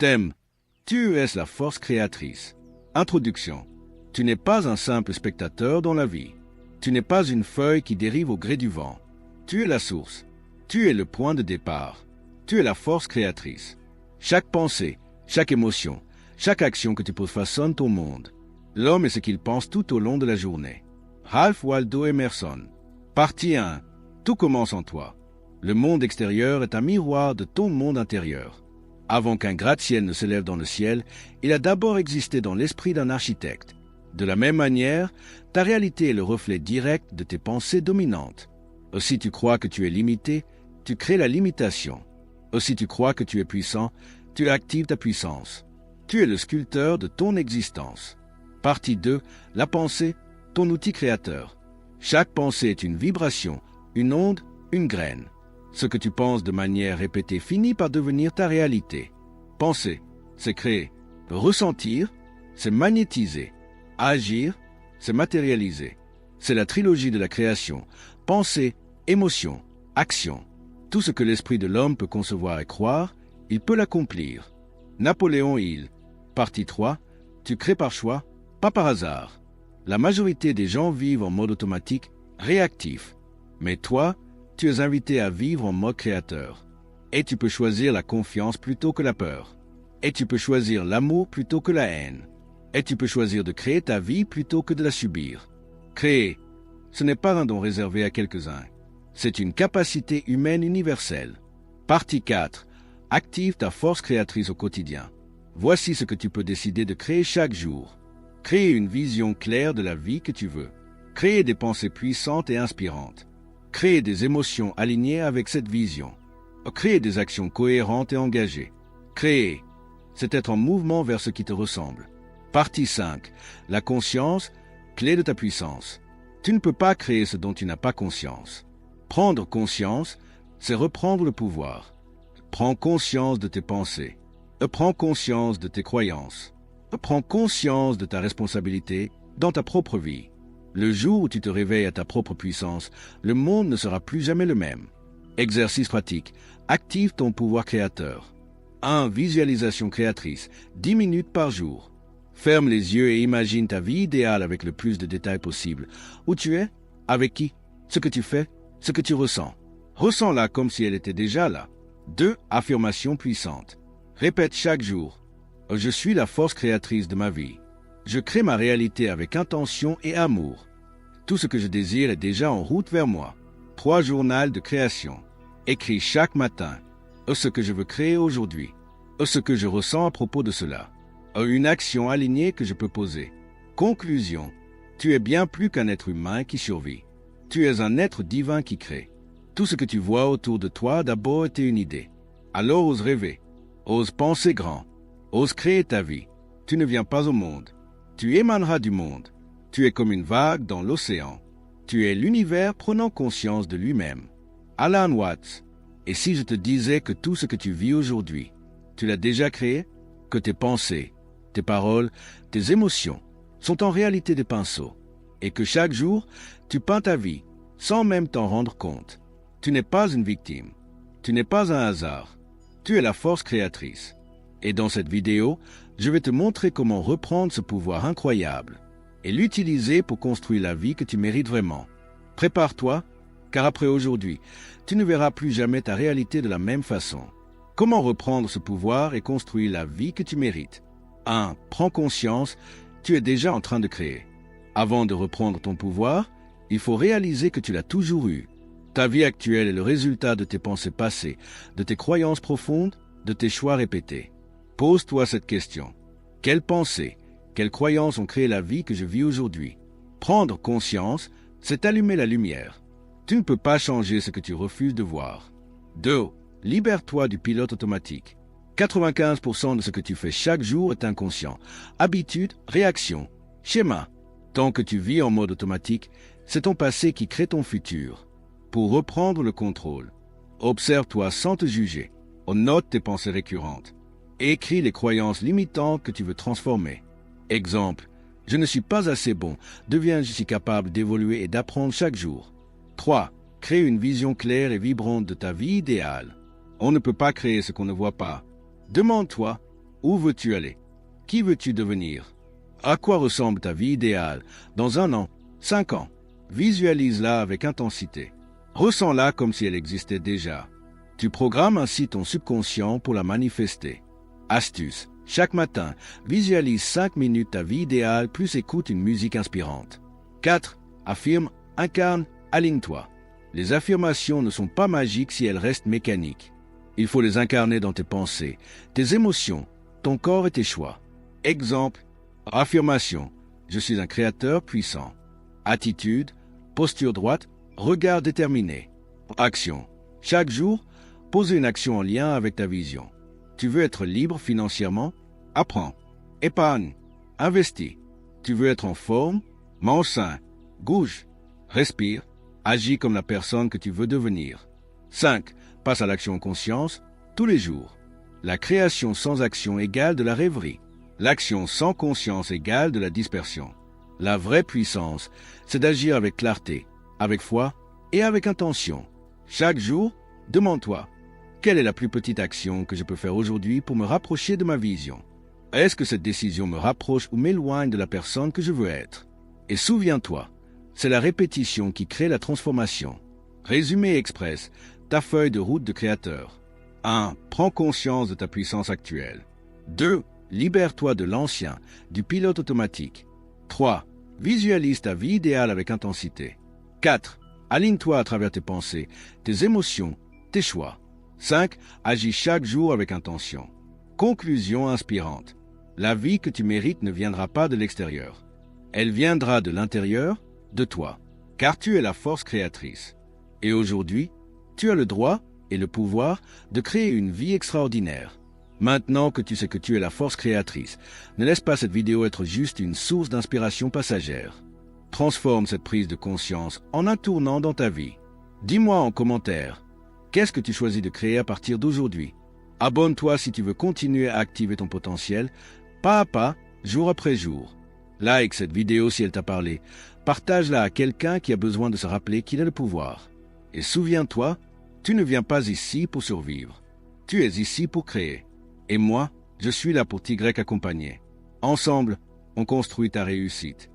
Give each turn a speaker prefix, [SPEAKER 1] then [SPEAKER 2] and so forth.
[SPEAKER 1] Thème. Tu es la force créatrice. Introduction. Tu n'es pas un simple spectateur dans la vie. Tu n'es pas une feuille qui dérive au gré du vent. Tu es la source. Tu es le point de départ. Tu es la force créatrice. Chaque pensée, chaque émotion, chaque action que tu poses façonne ton monde. L'homme est ce qu'il pense tout au long de la journée. Ralph Waldo Emerson. Partie 1. Tout commence en toi. Le monde extérieur est un miroir de ton monde intérieur. Avant qu'un gratte-ciel ne s'élève dans le ciel, il a d'abord existé dans l'esprit d'un architecte. De la même manière, ta réalité est le reflet direct de tes pensées dominantes. Aussi tu crois que tu es limité, tu crées la limitation. Aussi tu crois que tu es puissant, tu actives ta puissance. Tu es le sculpteur de ton existence. Partie 2. La pensée, ton outil créateur. Chaque pensée est une vibration, une onde, une graine. Ce que tu penses de manière répétée finit par devenir ta réalité. Penser, c'est créer. Ressentir, c'est magnétiser. Agir, c'est matérialiser. C'est la trilogie de la création. Pensée, émotion, action. Tout ce que l'esprit de l'homme peut concevoir et croire, il peut l'accomplir. Napoléon Hill. Partie 3. Tu crées par choix, pas par hasard. La majorité des gens vivent en mode automatique, réactif. Mais toi, tu es invité à vivre en mode créateur. Et tu peux choisir la confiance plutôt que la peur. Et tu peux choisir l'amour plutôt que la haine. Et tu peux choisir de créer ta vie plutôt que de la subir. Créer, ce n'est pas un don réservé à quelques-uns. C'est une capacité humaine universelle. Partie 4. Active ta force créatrice au quotidien. Voici ce que tu peux décider de créer chaque jour. Créer une vision claire de la vie que tu veux. Créer des pensées puissantes et inspirantes. Créer des émotions alignées avec cette vision. Créer des actions cohérentes et engagées. Créer, c'est être en mouvement vers ce qui te ressemble. Partie 5. La conscience, clé de ta puissance. Tu ne peux pas créer ce dont tu n'as pas conscience. Prendre conscience, c'est reprendre le pouvoir. Prends conscience de tes pensées. Prends conscience de tes croyances. Prends conscience de ta responsabilité dans ta propre vie. Le jour où tu te réveilles à ta propre puissance, le monde ne sera plus jamais le même. Exercice pratique. Active ton pouvoir créateur. 1. Visualisation créatrice. 10 minutes par jour. Ferme les yeux et imagine ta vie idéale avec le plus de détails possible. Où tu es, avec qui, ce que tu fais, ce que tu ressens. Ressens-la comme si elle était déjà là. 2. Affirmation puissante. Répète chaque jour. Je suis la force créatrice de ma vie. Je crée ma réalité avec intention et amour. Tout ce que je désire est déjà en route vers moi. 3. Journal de création. Écris chaque matin. Ce que je veux créer aujourd'hui. Ce que je ressens à propos de cela. Une action alignée que je peux poser. Conclusion. Tu es bien plus qu'un être humain qui survit. Tu es un être divin qui crée. Tout ce que tu vois autour de toi a d'abord été une idée. Alors ose rêver. Ose penser grand. Ose créer ta vie. Tu ne viens pas au monde. Tu émaneras du monde. Tu es comme une vague dans l'océan. Tu es l'univers prenant conscience de lui-même. Alan Watts. Et si je te disais que tout ce que tu vis aujourd'hui, tu l'as déjà créé? Que tes pensées, tes paroles, tes émotions sont en réalité des pinceaux. Et que chaque jour, tu peins ta vie sans même t'en rendre compte. Tu n'es pas une victime. Tu n'es pas un hasard. Tu es la force créatrice. Et dans cette vidéo, je vais te montrer comment reprendre ce pouvoir incroyable et l'utiliser pour construire la vie que tu mérites vraiment. Prépare-toi, car après aujourd'hui, tu ne verras plus jamais ta réalité de la même façon. Comment reprendre ce pouvoir et construire la vie que tu mérites? 1. Prends conscience, tu es déjà en train de créer. Avant de reprendre ton pouvoir, il faut réaliser que tu l'as toujours eu. Ta vie actuelle est le résultat de tes pensées passées, de tes croyances profondes, de tes choix répétés. Pose-toi cette question. Quelles pensées, quelles croyances ont créé la vie que je vis aujourd'hui? Prendre conscience, c'est allumer la lumière. Tu ne peux pas changer ce que tu refuses de voir. 2. Libère-toi du pilote automatique. 95% de ce que tu fais chaque jour est inconscient. Habitude, réaction, schéma. Tant que tu vis en mode automatique, c'est ton passé qui crée ton futur. Pour reprendre le contrôle, observe-toi sans te juger. Note tes pensées récurrentes. Écris les croyances limitantes que tu veux transformer. Exemple, je ne suis pas assez bon. Deviens-je si capable d'évoluer et d'apprendre chaque jour? 3. Crée une vision claire et vibrante de ta vie idéale. On ne peut pas créer ce qu'on ne voit pas. Demande-toi, Où veux-tu aller? Qui veux-tu devenir? À quoi ressemble ta vie idéale dans 1 an, 5 ans? Visualise-la avec intensité. Ressens-la comme si elle existait déjà. Tu programmes ainsi ton subconscient pour la manifester. Astuce. Chaque matin, visualise 5 minutes ta vie idéale plus écoute une musique inspirante. 4. Affirme, incarne, aligne-toi. Les affirmations ne sont pas magiques si elles restent mécaniques. Il faut les incarner dans tes pensées, tes émotions, ton corps et tes choix. Exemple. Affirmation. Je suis un créateur puissant. Attitude. Posture droite. Regard déterminé. Action. Chaque jour, pose une action en lien avec ta vision. Tu veux être libre financièrement? Apprends. Épargne. Investis. Tu veux être en forme? Mange sain. Bouge. Respire. Agis comme la personne que tu veux devenir. 5. Passe à l'action en conscience tous les jours. La création sans action égale de la rêverie. L'action sans conscience égale de la dispersion. La vraie puissance, c'est d'agir avec clarté, avec foi et avec intention. Chaque jour, demande-toi, quelle est la plus petite action que je peux faire aujourd'hui pour me rapprocher de ma vision? Est-ce que cette décision me rapproche ou m'éloigne de la personne que je veux être? Et souviens-toi, c'est la répétition qui crée la transformation. Résumé express, ta feuille de route de créateur. 1. Prends conscience de ta puissance actuelle. 2. Libère-toi de l'ancien, du pilote automatique. 3. Visualise ta vie idéale avec intensité. 4. Aligne-toi à travers tes pensées, tes émotions, tes choix. 5. Agis chaque jour avec intention. Conclusion inspirante. La vie que tu mérites ne viendra pas de l'extérieur. Elle viendra de l'intérieur, de toi, car tu es la force créatrice. Et aujourd'hui, tu as le droit et le pouvoir de créer une vie extraordinaire. Maintenant que tu sais que tu es la force créatrice, ne laisse pas cette vidéo être juste une source d'inspiration passagère. Transforme cette prise de conscience en un tournant dans ta vie. Dis-moi en commentaire, qu'est-ce que tu choisis de créer à partir d'aujourd'hui? Abonne-toi si tu veux continuer à activer ton potentiel, pas à pas, jour après jour. Like cette vidéo si elle t'a parlé. Partage-la à quelqu'un qui a besoin de se rappeler qu'il a le pouvoir. Et souviens-toi, tu ne viens pas ici pour survivre. Tu es ici pour créer. Et moi, je suis là pour t'y accompagner. Ensemble, on construit ta réussite.